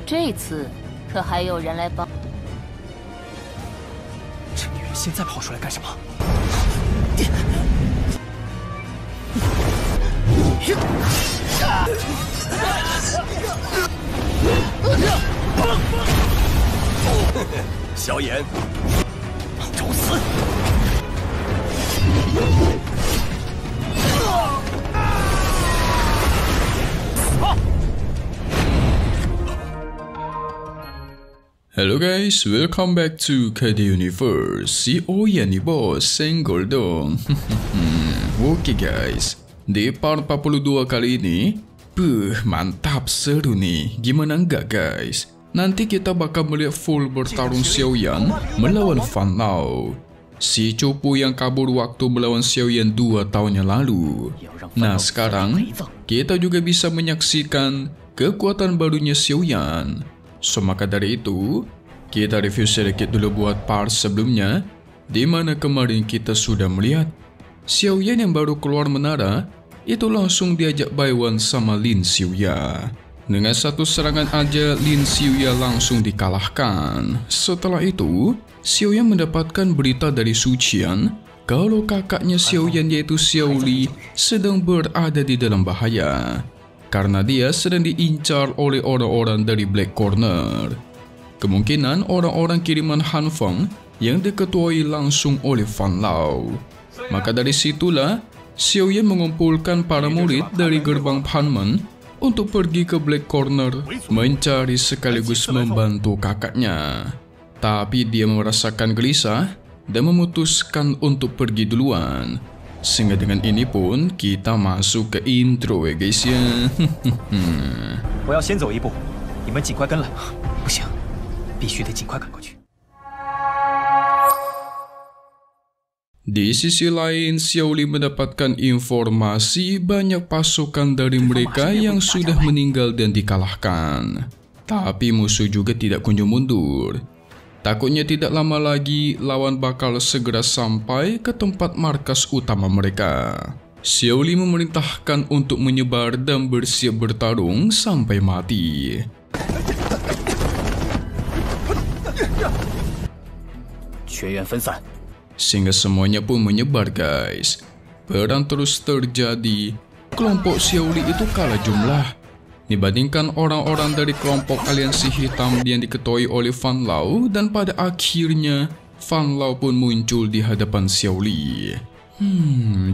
这次可还有人来帮？这女人现在跑出来干什么？萧炎，找死！ Hello guys, welcome back to KD Universe. Si Oyan nih bos, senggol dong. Oke guys, di part 42 kali ini, mantap seru nih. Gimana enggak guys? Nanti kita bakal melihat full bertarung Xiao Yan melawan Fan Lao, si cupu yang kabur waktu melawan Xiao Yan 2 tahun yang lalu. Nah sekarang, kita juga bisa menyaksikan kekuatan barunya Xiao Yan. So maka dari itu, kita review sedikit dulu buat part sebelumnya, di mana kemarin kita sudah melihat Xiao Yan yang baru keluar menara, itu langsung diajak by one sama Lin Xiuya. Dengan satu serangan aja, Lin Xiuya langsung dikalahkan. Setelah itu, Xiao Yan mendapatkan berita dari Su Qian kalau kakaknya Xiao Yan yaitu Xiao Li sedang berada di dalam bahaya, karena dia sedang diincar oleh orang-orang dari Black Corner. Kemungkinan orang-orang kiriman Han Feng yang diketuai langsung oleh Fan Lao. Maka dari situlah, Xiao Yan mengumpulkan para murid dari gerbang Panman untuk pergi ke Black Corner mencari sekaligus membantu kakaknya. Tapi dia merasakan gelisah dan memutuskan untuk pergi duluan. Sehingga dengan ini pun kita masuk ke intro ya guys ya. 我要先走一步，你们尽快跟来。不行，必须得尽快赶过去。 Di sisi lain, Xiao Li mendapatkan informasi banyak pasukan dari mereka yang sudah meninggal dan dikalahkan. Tapi musuh juga tidak kunjung mundur. Takutnya tidak lama lagi lawan bakal segera sampai ke tempat markas utama mereka. Xiao Li memerintahkan untuk menyebar dan bersiap bertarung sampai mati. Sehingga semuanya pun menyebar guys. Perang terus terjadi. Kelompok Xiao Li itu kalah jumlah dibandingkan orang-orang dari kelompok aliansi hitam yang diketuai oleh Fan Lao, dan pada akhirnya Fan Lao pun muncul di hadapan Xiao Li.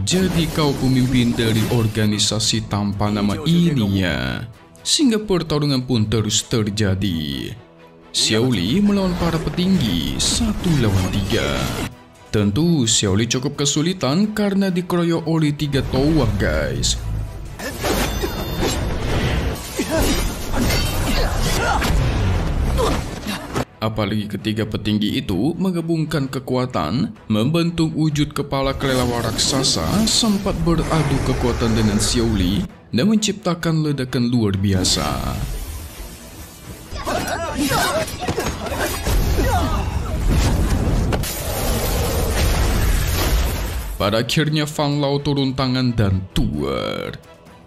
Jadi kau pemimpin dari organisasi tanpa nama ini ya. Sehingga pertarungan pun terus terjadi. Xiao Li melawan para petinggi 1 lawan 3. Tentu Xiao Li cukup kesulitan karena dikeroyok oleh 3 tower guys. Apalagi ketiga petinggi itu menggabungkan kekuatan, membentuk wujud kepala kelelawar raksasa, sempat beradu kekuatan dengan Xiao Li dan menciptakan ledakan luar biasa. Pada akhirnya Fan Lao turun tangan dan tuar.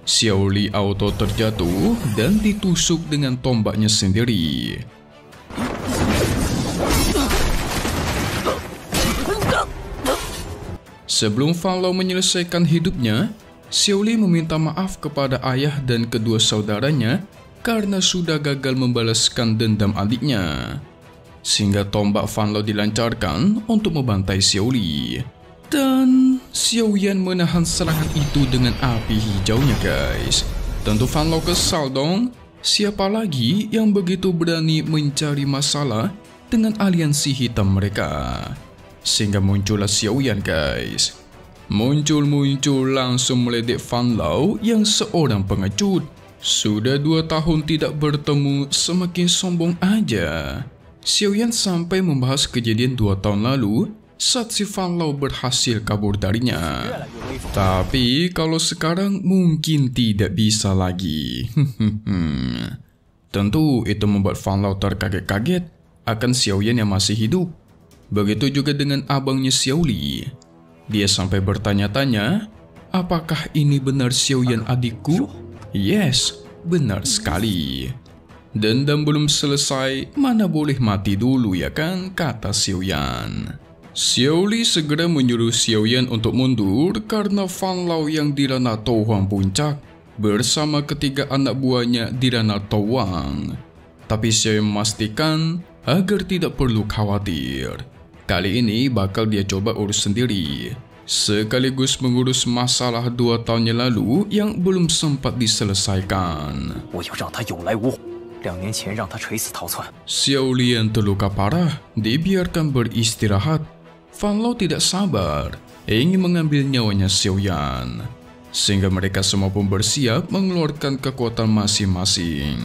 Xiao Li auto terjatuh dan ditusuk dengan tombaknya sendiri. Sebelum Fan Lao menyelesaikan hidupnya, Xiao Li meminta maaf kepada ayah dan kedua saudaranya karena sudah gagal membalaskan dendam adiknya. Sehingga tombak Fan Lao dilancarkan untuk membantai Xiao Li. Dan Xiao Yan menahan serangan itu dengan api hijaunya guys. Tentu Fan Lao kesal dong. Siapa lagi yang begitu berani mencari masalah dengan aliansi hitam mereka? Sehingga muncullah Xiao Yan guys. Muncul langsung meledek Fan Lao yang seorang pengecut. Sudah 2 tahun tidak bertemu, semakin sombong aja. Xiao Yan sampai membahas kejadian 2 tahun lalu saat si Fan Lao berhasil kabur darinya. Tapi kalau sekarang mungkin tidak bisa lagi. Tentu itu membuat Fan Lao terkaget-kaget akan Xiao Yan yang masih hidup. Begitu juga dengan abangnya Xiao Li. Dia sampai bertanya-tanya, apakah ini benar Xiaoyan adikku? Yes, benar sekali. Dendam belum selesai, mana boleh mati dulu ya kan, kata Xiaoyan. Xiao Li segera menyuruh Xiaoyan untuk mundur karena Fan Lao yang di ranah Tohuang Puncak bersama ketiga anak buahnya di ranah Towang. Tapi Xiaoyan memastikan agar tidak perlu khawatir. Kali ini bakal dia coba urus sendiri, sekaligus mengurus masalah 2 tahun yang lalu yang belum sempat diselesaikan. Xiao Li yang terluka parah dibiarkan beristirahat. Fan Lao tidak sabar ingin mengambil nyawanya Xiaoyan, sehingga mereka semua pun bersiap mengeluarkan kekuatan masing-masing.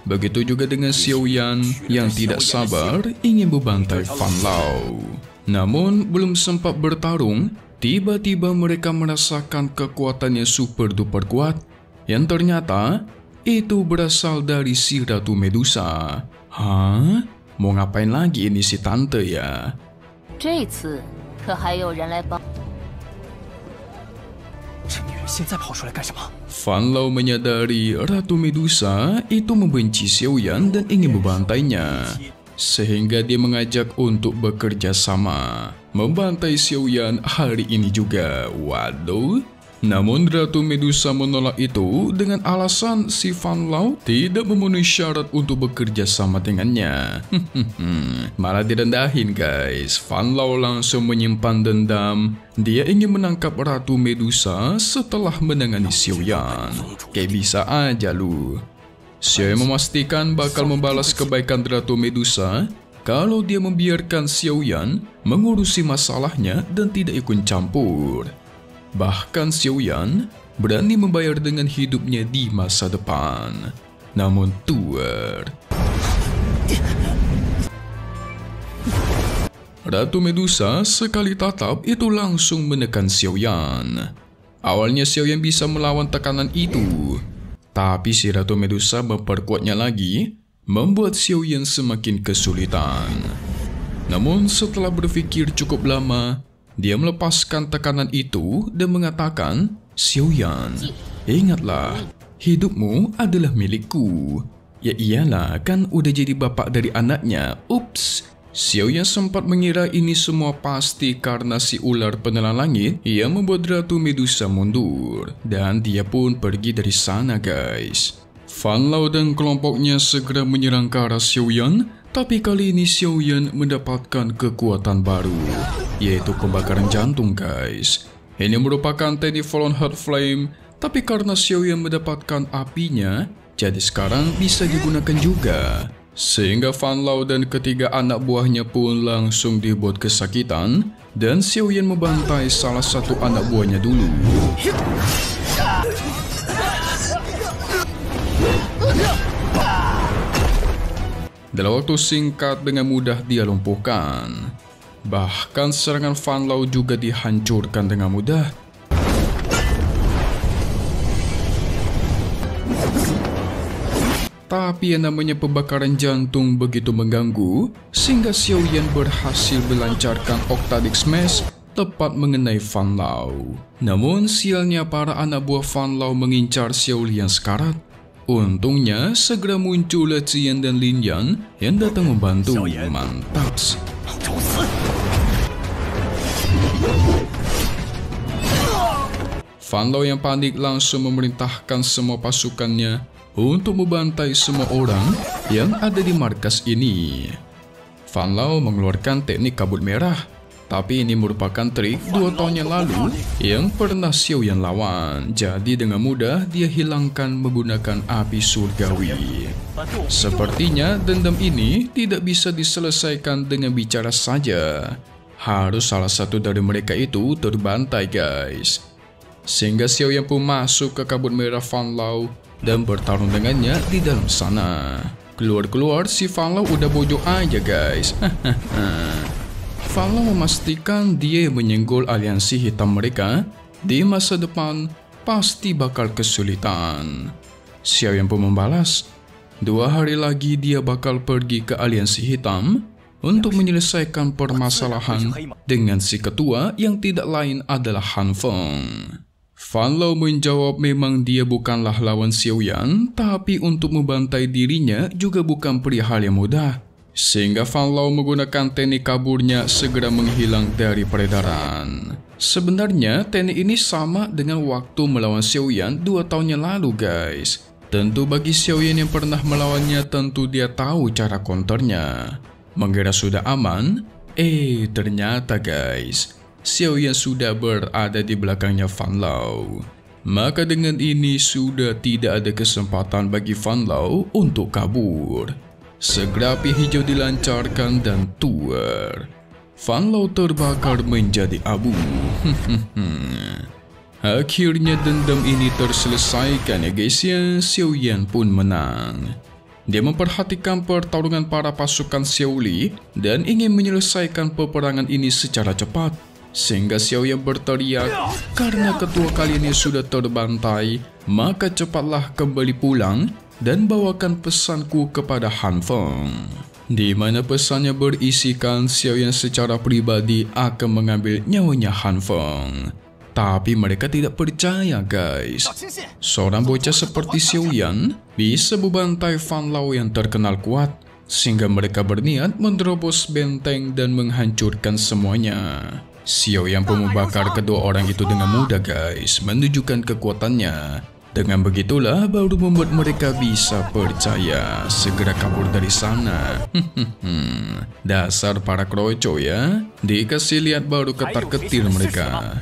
Begitu juga dengan Xiaoyan yang tidak sabar ingin membantai Fan Lao. Namun belum sempat bertarung, tiba-tiba mereka merasakan kekuatannya super duper kuat yang ternyata itu berasal dari si Ratu Medusa. Hah? Mau ngapain lagi ini si tante ya? 这次可还有人来帮？ 这女人现在跑出来干什么？ Fan Lao menyadari Ratu Medusa itu membenci Xiaoyan dan ingin membantainya, sehingga dia mengajak untuk bekerja sama membantai Xiaoyan hari ini juga. Waduh. Namun Ratu Medusa menolak itu dengan alasan si Fan Lao tidak memenuhi syarat untuk bekerja sama dengannya. Malah direndahin guys. Fan Lao langsung menyimpan dendam. Dia ingin menangkap Ratu Medusa setelah menangani Xiaoyan. Kayak bisa aja lu. Xiaoyan memastikan bakal membalas kebaikan Ratu Medusa kalau dia membiarkan Xiaoyan mengurusi masalahnya dan tidak ikut campur. Bahkan Xiaoyan berani membayar dengan hidupnya di masa depan. Namun tuer, Ratu Medusa sekali tatap itu langsung menekan Xiaoyan. Awalnya Xiaoyan bisa melawan tekanan itu, tapi si Ratu Medusa memperkuatnya lagi, membuat Xiaoyan semakin kesulitan. Namun setelah berpikir cukup lama, dia melepaskan tekanan itu dan mengatakan, Xiaoyan, ingatlah, hidupmu adalah milikku. Ya iyalah, kan udah jadi bapak dari anaknya. Ups, Xiaoyan sempat mengira ini semua pasti karena si ular penelan langit yang membuat Ratu Medusa mundur. Dan dia pun pergi dari sana guys. Fan Lao dan kelompoknya segera menyerang ke arah Xiaoyan, tapi kali ini Xiaoyan mendapatkan kekuatan baru, yaitu pembakaran jantung guys. Ini merupakan teknik Fallen Heart Flame, tapi karena Xiaoyan mendapatkan apinya, jadi sekarang bisa digunakan juga. Sehingga Fan Lao dan ketiga anak buahnya pun langsung dibuat kesakitan, dan Xiaoyan membantai salah satu anak buahnya dulu. Dalam waktu singkat dengan mudah dia lumpuhkan. Bahkan serangan Fan Lao juga dihancurkan dengan mudah. Tapi yang namanya pembakaran jantung begitu mengganggu, sehingga Xiaoyan berhasil melancarkan Octadic Smash tepat mengenai Fan Lao. Namun sialnya para anak buah Fan Lao mengincar Xiao Li yang sekarat. Untungnya segera muncul Le Qian dan Lin Yan yang datang membantu. Mantap. Fan Lao yang panik langsung memerintahkan semua pasukannya untuk membantai semua orang yang ada di markas ini. Fan Lao mengeluarkan teknik kabut merah, tapi ini merupakan trik 2 tahun yang lalu yang pernah Xiaoyan lawan. Jadi dengan mudah dia hilangkan menggunakan api surgawi. Sepertinya dendam ini tidak bisa diselesaikan dengan bicara saja. Harus salah satu dari mereka itu terbantai guys. Sehingga Xiaoyan pun masuk ke kabut merah Fan Lao dan bertarung dengannya di dalam sana. Keluar-keluar si Fan Lao udah bojok aja guys. Fan Lao memastikan dia menyenggol aliansi hitam mereka di masa depan pasti bakal kesulitan. Xiaoyan pun membalas, 2 hari lagi dia bakal pergi ke aliansi hitam untuk menyelesaikan permasalahan dengan si ketua yang tidak lain adalah Han Feng. Fan Lao menjawab memang dia bukanlah lawan Xiao Yan, tapi untuk membantai dirinya juga bukan perihal yang mudah. Sehingga Fan Lao menggunakan teknik kaburnya segera menghilang dari peredaran. Sebenarnya teknik ini sama dengan waktu melawan Xiao Yan 2 tahun yang lalu guys. Tentu bagi Xiao Yan yang pernah melawannya tentu dia tahu cara counternya. Mengira sudah aman, ternyata guys, Xiao Yan sudah berada di belakangnya Fan Lao. Maka dengan ini sudah tidak ada kesempatan bagi Fan Lao untuk kabur. Segera api hijau dilancarkan dan tuar. Fan Lao terbakar menjadi abu. Akhirnya dendam ini terselesaikan ya guys ya. Xiao Yan pun menang. Dia memperhatikan pertarungan para pasukan Xiao Li dan ingin menyelesaikan peperangan ini secara cepat. Sehingga Xiao Yan berteriak, karena ketua kalian ini sudah terbantai, maka cepatlah kembali pulang dan bawakan pesanku kepada Han Feng. Di mana pesannya berisikan Xiao Yan secara pribadi akan mengambil nyawanya Han Feng. Tapi mereka tidak percaya guys. Seorang bocah seperti Xiao Yan bisa membantai Fan Lao yang terkenal kuat. Sehingga mereka berniat menerobos benteng dan menghancurkan semuanya. Xiao Yan pun membakar kedua orang itu dengan mudah guys, menunjukkan kekuatannya. Dengan begitulah baru membuat mereka bisa percaya, segera kabur dari sana. Dasar para kroco ya, dikasih lihat baru ketar-ketir mereka.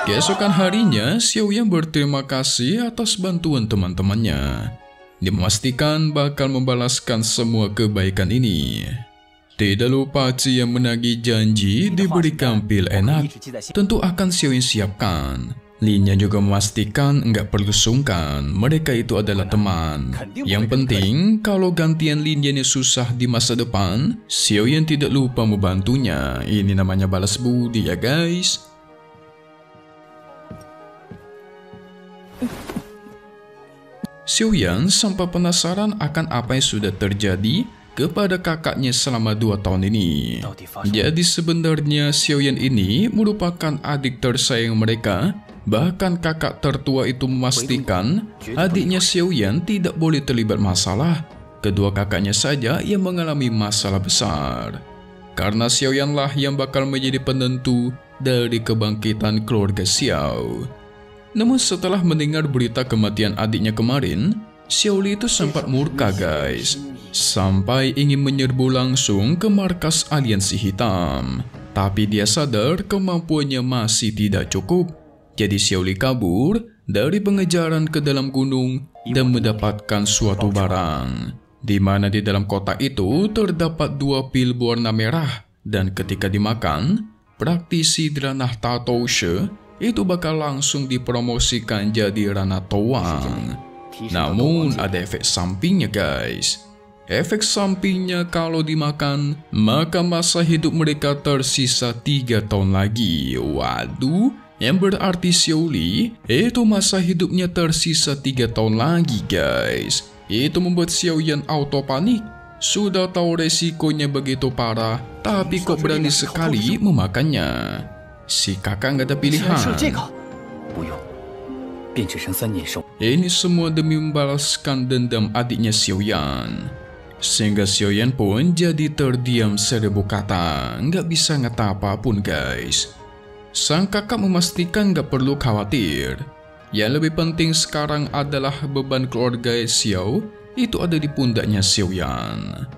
Keesokan harinya, Xiao Yan berterima kasih atas bantuan teman-temannya. Dia memastikan bakal membalaskan semua kebaikan ini. Tidak lupa Cia menagih janji diberikan pil enak. Tentu akan Xiao Yan siapkan. Linnya juga memastikan nggak perlu sungkan, mereka itu adalah teman. Yang penting, kalau gantian Lin Yan susah di masa depan, Xiao Yan tidak lupa membantunya. Ini namanya balas budi ya guys. Xiao Yan sempat penasaran akan apa yang sudah terjadi kepada kakaknya selama 2 tahun ini. Jadi sebenarnya Xiao Yan ini merupakan adik tersayang mereka. Bahkan kakak tertua itu memastikan adiknya Xiao Yan tidak boleh terlibat masalah. Kedua kakaknya saja yang mengalami masalah besar. Karena Xiao Yan lah yang bakal menjadi penentu dari kebangkitan keluarga Xiao. Namun setelah mendengar berita kematian adiknya kemarin, Xiao Li itu sempat murka guys. Sampai ingin menyerbu langsung ke markas aliansi hitam. Tapi dia sadar kemampuannya masih tidak cukup. Jadi Xiao Li kabur dari pengejaran ke dalam gunung dan mendapatkan suatu barang. Di mana di dalam kotak itu terdapat 2 pil berwarna merah. Dan ketika dimakan, praktisi di ranah Tatou She itu bakal langsung dipromosikan jadi ranah Towang. Namun ada efek sampingnya guys. Efek sampingnya kalau dimakan, maka masa hidup mereka tersisa 3 tahun lagi. Waduh, yang berarti Xiao Li itu masa hidupnya tersisa 3 tahun lagi guys. Itu membuat Xiao Yan auto panik. Sudah tahu resikonya begitu parah, tapi kok berani sekali memakannya. Si kakak nggak ada pilihan. Ini semua demi membalaskan dendam adiknya Xiao Yan. Sehingga Xiao Yan pun jadi terdiam seribu kata, nggak bisa ngata apapun guys. Sang kakak memastikan nggak perlu khawatir. Yang lebih penting sekarang adalah beban keluarga Xiao itu ada di pundaknya Xiao Yan.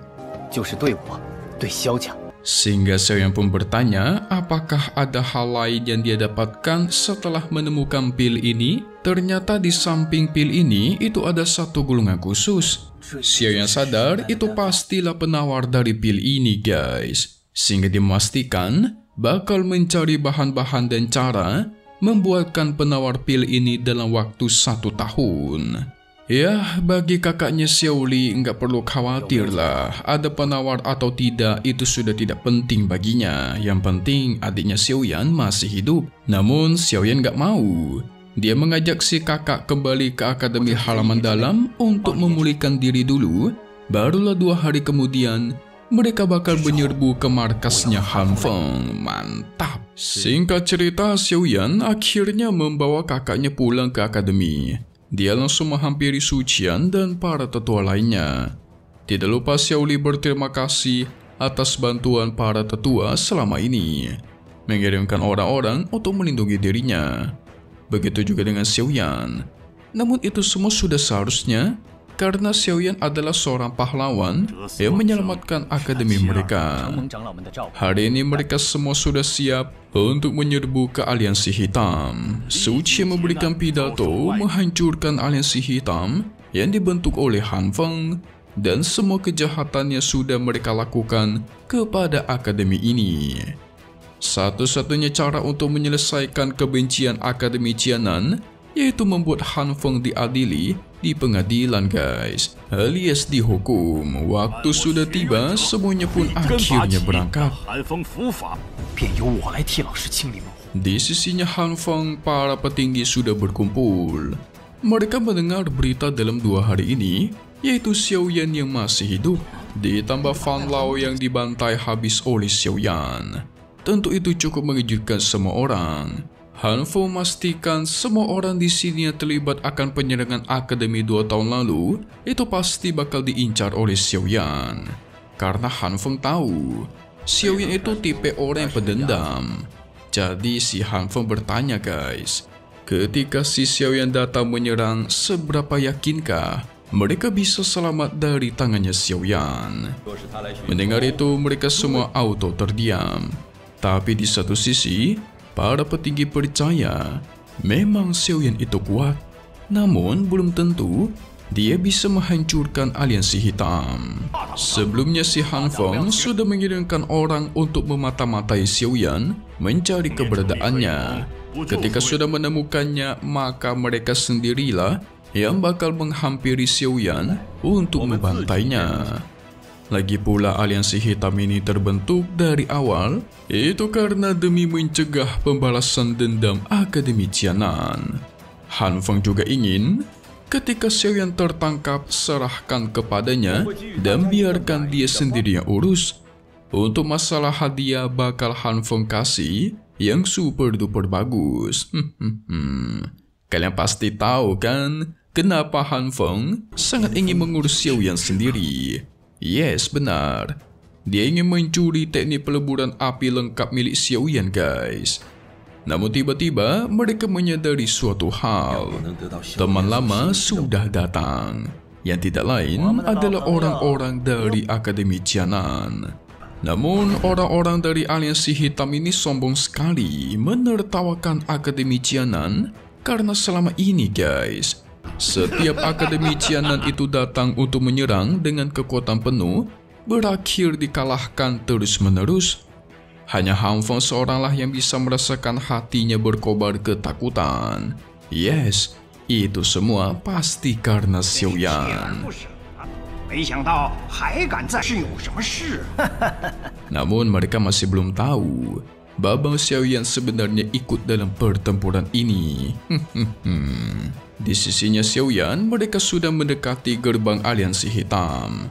Sehingga Xiao Yan pun bertanya apakah ada hal lain yang dia dapatkan setelah menemukan pil ini. Ternyata di samping pil ini itu ada satu gulungan khusus. Xiao Yan sadar itu pastilah penawar dari pil ini guys. Sehingga dia memastikan bakal mencari bahan-bahan dan cara membuatkan penawar pil ini dalam waktu 1 tahun. Ya, bagi kakaknya Xiao Li nggak perlu khawatir lah. Ada penawar atau tidak itu sudah tidak penting baginya. Yang penting adiknya Xiao Yan masih hidup. Namun Xiao Yan nggak mau. Dia mengajak si kakak kembali ke akademi halaman dalam untuk memulihkan diri dulu. Barulah 2 hari kemudian, mereka bakal menyerbu ke markasnya Han Feng. Mantap. Singkat cerita, Xiao Yan akhirnya membawa kakaknya pulang ke akademi. Dia langsung menghampiri Su Qian dan para tetua lainnya. Tidak lupa Xiao Li berterima kasih atas bantuan para tetua selama ini, mengirimkan orang-orang untuk melindungi dirinya. Begitu juga dengan Xiao Yan. Namun itu semua sudah seharusnya, karena Xiao Yan adalah seorang pahlawan yang menyelamatkan akademi mereka. Hari ini mereka semua sudah siap untuk menyerbu ke aliansi hitam. Su Qian memberikan pidato menghancurkan aliansi hitam yang dibentuk oleh Han Feng, dan semua kejahatannya sudah mereka lakukan kepada akademi ini. Satu-satunya cara untuk menyelesaikan kebencian Akademi Qianan yaitu membuat Han Feng diadili di pengadilan, guys, alias dihukum. Waktu sudah tiba, semuanya pun akhirnya berangkat. Di sisinya Han Feng, para petinggi sudah berkumpul. Mereka mendengar berita dalam 2 hari ini, yaitu Xiao Yan yang masih hidup, ditambah Fan Lao yang dibantai habis oleh Xiao Yan. Tentu itu cukup mengejutkan semua orang. Han Feng memastikan semua orang di sini yang terlibat akan penyerangan akademi 2 tahun lalu itu pasti bakal diincar oleh Xiao Yan. Karena Han Feng tahu Xiao Yan itu tipe orang yang pendendam. Jadi si Han Feng bertanya, guys, ketika si Xiao Yan datang menyerang, seberapa yakinkah mereka bisa selamat dari tangannya Xiao Yan? Mendengar itu, mereka semua auto terdiam. Tapi di satu sisi, para petinggi percaya memang Xiao Yan itu kuat. Namun belum tentu dia bisa menghancurkan aliansi hitam. Sebelumnya si Han Feng sudah mengirimkan orang untuk memata-matai Xiao Yan, mencari keberadaannya. Ketika sudah menemukannya, maka mereka sendirilah yang bakal menghampiri Xiao Yan untuk membantainya. Lagi pula aliansi hitam ini terbentuk dari awal itu karena demi mencegah pembalasan dendam Akademi Qianan. Han Feng juga ingin ketika Xiao Yan tertangkap, serahkan kepadanya dan biarkan dia sendiri yang urus. Untuk masalah hadiah bakal Han Feng kasih yang super duper bagus. Kalian pasti tahu kan kenapa Han Feng sangat ingin mengurus Xiao Yan sendiri. Yes, benar. Dia ingin mencuri teknik peleburan api lengkap milik Xiao Yan, guys. Namun tiba-tiba mereka menyadari suatu hal. Teman lama sudah datang. Yang tidak lain adalah orang-orang dari Akademi Qianan. Namun orang-orang dari aliansi hitam ini sombong sekali menertawakan Akademi Qianan karena selama ini, guys, setiap Akademi Qianan itu datang untuk menyerang dengan kekuatan penuh, berakhir dikalahkan terus-menerus. Hanya Han Feng seoranglah yang bisa merasakan hatinya berkobar ketakutan. Yes, itu semua pasti karena Xiao Yan. Namun mereka masih belum tahu Babang Xiao Yan sebenarnya ikut dalam pertempuran ini. Di sisinya Xiao Yan, mereka sudah mendekati gerbang aliansi hitam.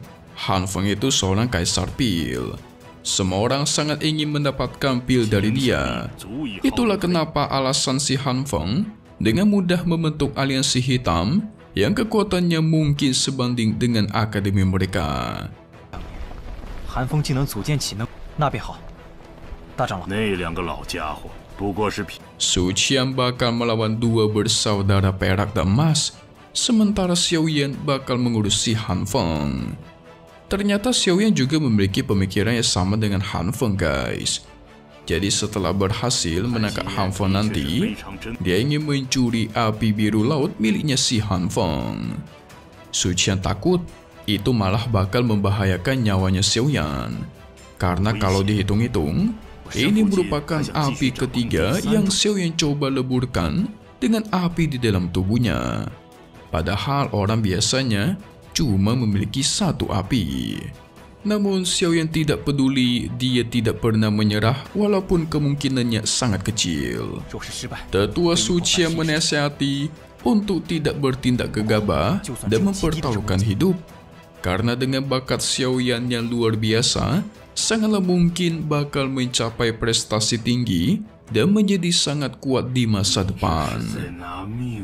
Han Feng itu seorang kaisar pil. Semua orang sangat ingin mendapatkan pil dari dia. Itulah kenapa alasan si Han Feng dengan mudah membentuk aliansi hitam yang kekuatannya mungkin sebanding dengan akademi mereka. Han Feng 技能组建起能，那便好。大长老，那2个老家伙不过是皮。 Su Qian bakal melawan 2 bersaudara perak dan emas, sementara Xiao Yan bakal mengurus si Han Feng. Ternyata Xiao Yan juga memiliki pemikiran yang sama dengan Han Feng, guys. Jadi setelah berhasil menangkap Han Feng nanti, dia ingin mencuri api biru laut miliknya si Han Feng. Su Qian takut itu malah bakal membahayakan nyawanya Xiao Yan. Karena kalau dihitung-hitung, ini merupakan api ketiga yang Xiao Yan coba leburkan dengan api di dalam tubuhnya. Padahal orang biasanya cuma memiliki 1 api. Namun Xiaoyan tidak peduli, dia tidak pernah menyerah walaupun kemungkinannya sangat kecil. Tetua Suci menasihati untuk tidak bertindak gegabah dan mempertaruhkan hidup. Karena dengan bakat Xiaoyan yang luar biasa, sangatlah mungkin bakal mencapai prestasi tinggi dan menjadi sangat kuat di masa depan.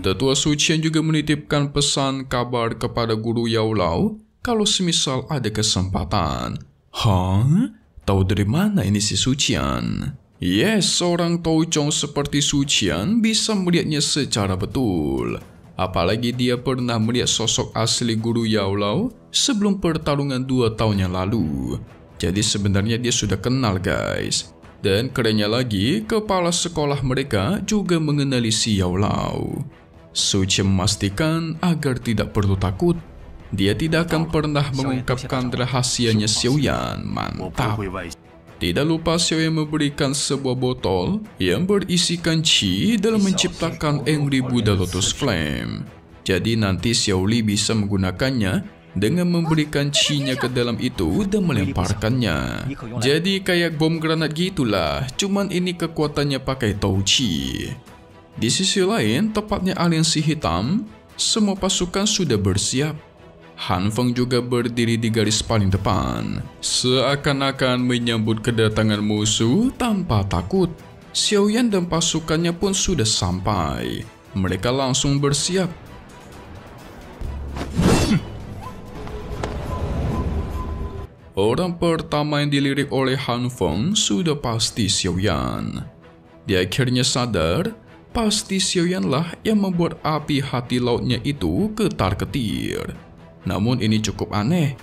Tetua Suci juga menitipkan pesan kabar kepada guru Yao Lao kalau semisal ada kesempatan. Hah? Tahu dari mana ini si Sucian? Yes, seorang Touchong seperti Sucian bisa melihatnya secara betul. Apalagi dia pernah melihat sosok asli guru Yao Lao sebelum pertarungan 2 tahun yang lalu. Jadi sebenarnya dia sudah kenal guys. Dan kerennya lagi, kepala sekolah mereka juga mengenali si Yao Lao. Suci memastikan agar tidak perlu takut. Dia tidak akan pernah mengungkapkan rahasianya Xiaoyan. Mantap. Tidak lupa Xiaoyan memberikan sebuah botol yang berisikan qi dalam menciptakan Angry Buddha Lotus Flame. Jadi nanti Xiaoli bisa menggunakannya dengan memberikan qi-nya ke dalam itu dan melemparkannya. Jadi kayak bom granat gitulah, cuman ini kekuatannya pakai touchi. Di sisi lain, tepatnya aliansi hitam, semua pasukan sudah bersiap. Han Feng juga berdiri di garis paling depan, seakan-akan menyambut kedatangan musuh tanpa takut. Xiaoyan dan pasukannya pun sudah sampai. Mereka langsung bersiap. Orang pertama yang dilirik oleh Han Feng sudah pasti Xiaoyan. Dia akhirnya sadar, pasti Xiaoyan lah yang membuat api hati lautnya itu ketar-ketir. Namun ini cukup aneh,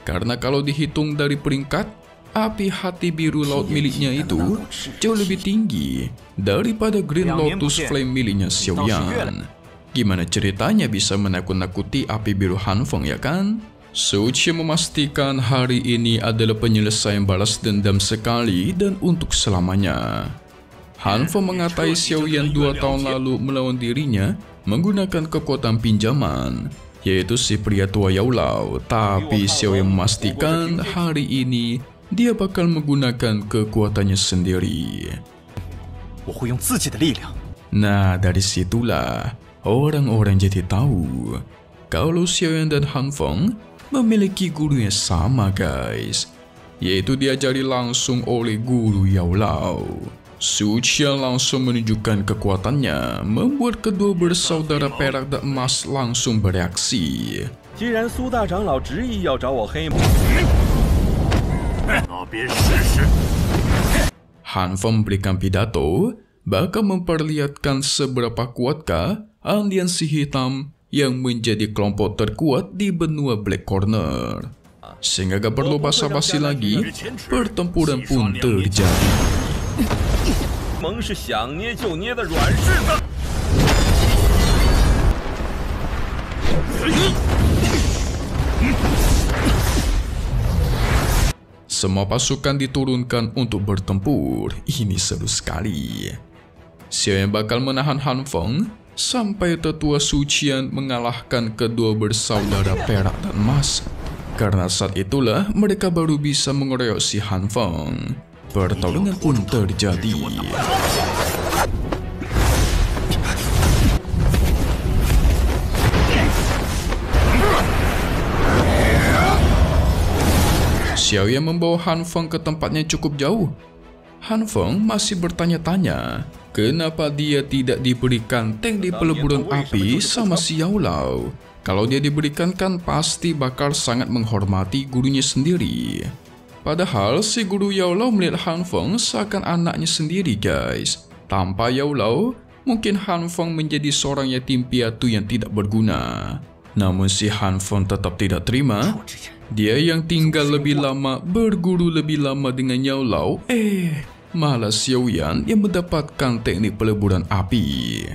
karena kalau dihitung dari peringkat, api hati biru laut miliknya itu jauh lebih tinggi daripada Green Lotus Flame miliknya Xiaoyan. Gimana ceritanya bisa menakut-nakuti api biru Han Feng ya kan? Suci memastikan hari ini adalah penyelesaian balas dendam sekali dan untuk selamanya. Han Feng mengatai Xiaoyan 2 tahun lalu melawan dirinya menggunakan kekuatan pinjaman, yaitu si pria tua Yao Lao. Tapi Xiaoyan memastikan hari ini dia bakal menggunakan kekuatannya sendiri. Nah, dari situlah orang-orang jadi tahu kalau Xiaoyan dan Han Feng memiliki guru yang sama guys, yaitu diajari langsung oleh guru Yao Lao. Suci langsung menunjukkan kekuatannya, membuat kedua bersaudara perak dan emas langsung bereaksi. Han Feng memberikan pidato, bakal memperlihatkan seberapa kuatkah aliansi hitam yang menjadi kelompok terkuat di benua Black Corner. Sehingga gak perlu basa-basi lagi, pertempuran pun terjadi. Semua pasukan diturunkan untuk bertempur. Ini seru sekali. Xiaoyan bakal menahan Han Feng sampai tetua Sucian mengalahkan kedua bersaudara perak dan emas. Karena saat itulah mereka baru bisa mengeroyok si Han Feng. Pertarungan pun terjadi. Xiaoyan membawa Han Feng ke tempatnya cukup jauh. Han Feng masih bertanya-tanya, kenapa dia tidak diberikan tank di peleburan api sama si Yao Lao. Kalau dia diberikan kan pasti bakal sangat menghormati gurunya sendiri. Padahal si guru Yao Lao melihat Han Feng seakan anaknya sendiri guys. Tanpa Yao Lao, mungkin Han Feng menjadi seorang yatim piatu yang tidak berguna. Namun si Han Feng tetap tidak terima. Dia yang tinggal lebih lama, berguru lebih lama dengan Yao Lao, malah Xiaoyan yang mendapatkan teknik peleburan api.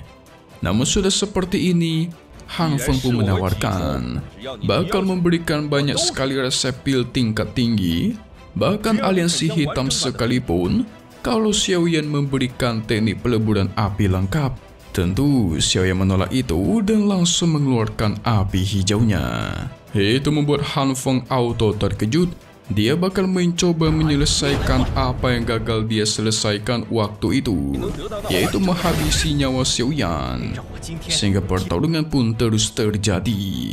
Namun sudah seperti ini, Han Feng pun menawarkan bakal memberikan banyak sekali resep pil tingkat tinggi. Bahkan aliansi hitam sekalipun, kalau Xiaoyan memberikan teknik peleburan api lengkap. Tentu Xiaoyan menolak itu dan langsung mengeluarkan api hijaunya. Itu membuat Han Feng auto terkejut dia bakal mencoba menyelesaikan apa yang gagal dia selesaikan waktu itu, yaitu menghabisi nyawa Xiaoyan, sehingga pertarungan pun terus terjadi.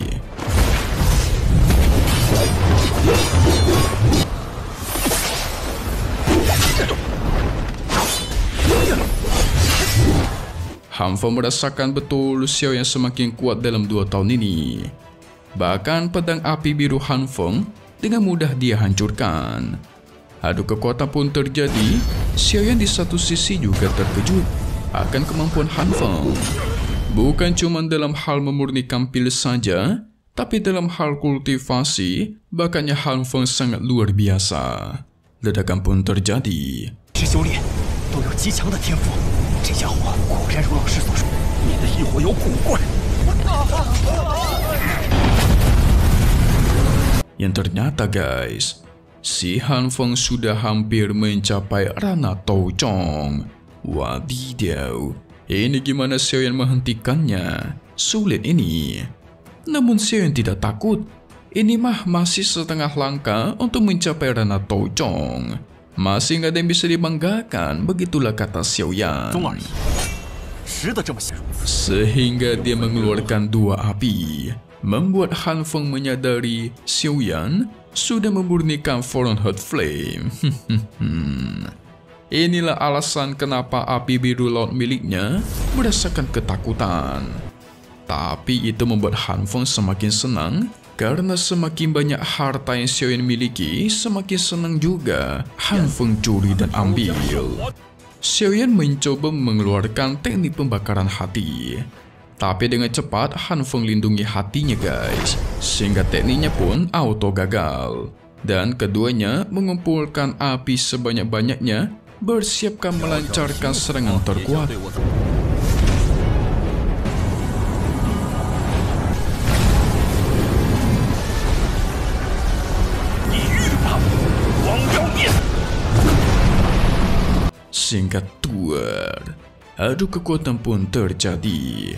Han Feng merasakan betul Xiaoyan semakin kuat dalam 2 tahun ini. Bahkan pedang api biru Han Feng dengan mudah dia hancurkan. Adu kekuatan pun terjadi. Xiaoyan di satu sisi juga terkejut akan kemampuan Han Feng. Bukan cuma dalam hal memurnikan pil saja, tapi dalam hal kultivasi, bakatnya Han Feng sangat luar biasa. Ledakan pun terjadi. Yang ternyata guys, si Han Feng sudah hampir mencapai ranah Toujong. Wadidaw, ini gimana Xiaoyan menghentikannya? Sulit ini. Namun Xiaoyan tidak takut. Ini mah masih setengah langkah untuk mencapai ranah Toujong. Masih nggak ada yang bisa dibanggakan, begitulah kata Xiaoyan. Sehingga dia mengeluarkan 2 api, membuat Han Feng menyadari Xiaoyan sudah memurnikan Fallen Heart Flame. Inilah alasan kenapa api biru laut miliknya merasakan ketakutan. Tapi itu membuat Han Feng semakin senang, karena semakin banyak harta yang Xiaoyan miliki, semakin senang juga Han Feng curi dan ambil. Xiaoyan mencoba mengeluarkan teknik pembakaran hati. Tapi dengan cepat Han Feng lindungi hatinya guys, sehingga tekniknya pun auto gagal. Dan keduanya mengumpulkan api sebanyak-banyaknya, bersiapkan melancarkan serangan terkuat. Singkat tuar, adu kekuatan pun terjadi.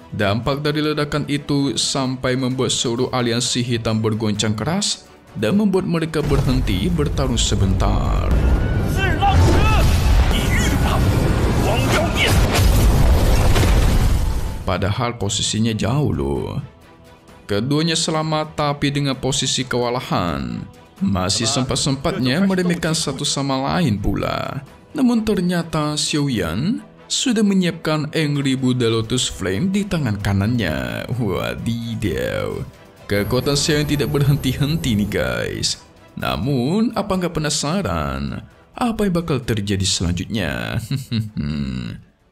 Dampak dari ledakan itu sampai membuat seluruh aliansi hitam bergoncang keras dan membuat mereka berhenti bertarung sebentar. Padahal posisinya jauh loh. Keduanya selamat tapi dengan posisi kewalahan. Masih sempat-sempatnya meremehkan satu sama lain pula. Namun ternyata Xiaoyan sudah menyiapkan Angry Buddha Lotus Flame di tangan kanannya. Wadidaw. Kekuatan Xiaoyan tidak berhenti-henti nih guys. Namun, apa nggak penasaran? Apa yang bakal terjadi selanjutnya?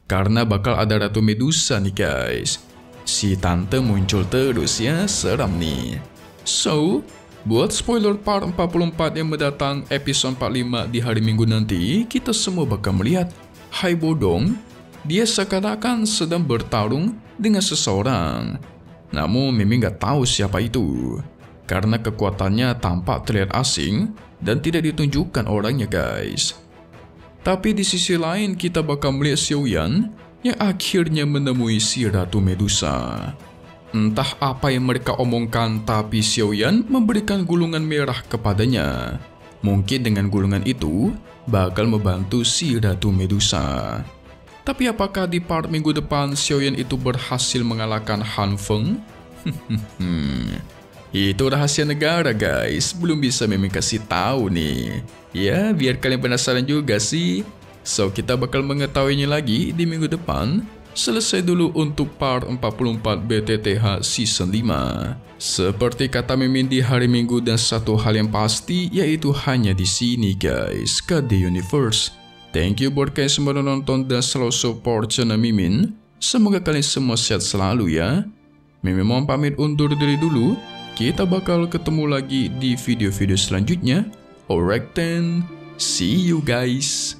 Karena bakal ada Ratu Medusa nih guys. Si tante muncul terus ya, seram nih. So, buat spoiler part 44 yang mendatang episode 45 di hari Minggu nanti, kita semua bakal melihat Hai Bodong, dia seakan-akan sedang bertarung dengan seseorang. Namun Mimi nggak tahu siapa itu, karena kekuatannya tampak terlihat asing dan tidak ditunjukkan orangnya guys. Tapi di sisi lain kita bakal melihat Xiaoyan yang akhirnya menemui si Ratu Medusa. Entah apa yang mereka omongkan, tapi Xiaoyan memberikan gulungan merah kepadanya. Mungkin dengan gulungan itu bakal membantu si Ratu Medusa. Tapi apakah di part minggu depan Xiaoyan itu berhasil mengalahkan Han Feng? Itu rahasia negara guys, belum bisa Mimi kasih tahu nih. Ya, biar kalian penasaran juga sih. So, kita bakal mengetahuinya lagi di minggu depan. Selesai dulu untuk part 44 BTTH Season 5. Seperti kata Mimin di hari Minggu, dan satu hal yang pasti yaitu hanya di sini guys, KD Universe. Thank you buat kalian semua yang nonton dan selalu support channel Mimin. Semoga kalian semua sehat selalu ya. Mimin mohon pamit undur diri dulu. Kita bakal ketemu lagi di video-video selanjutnya. Alright then, see you guys.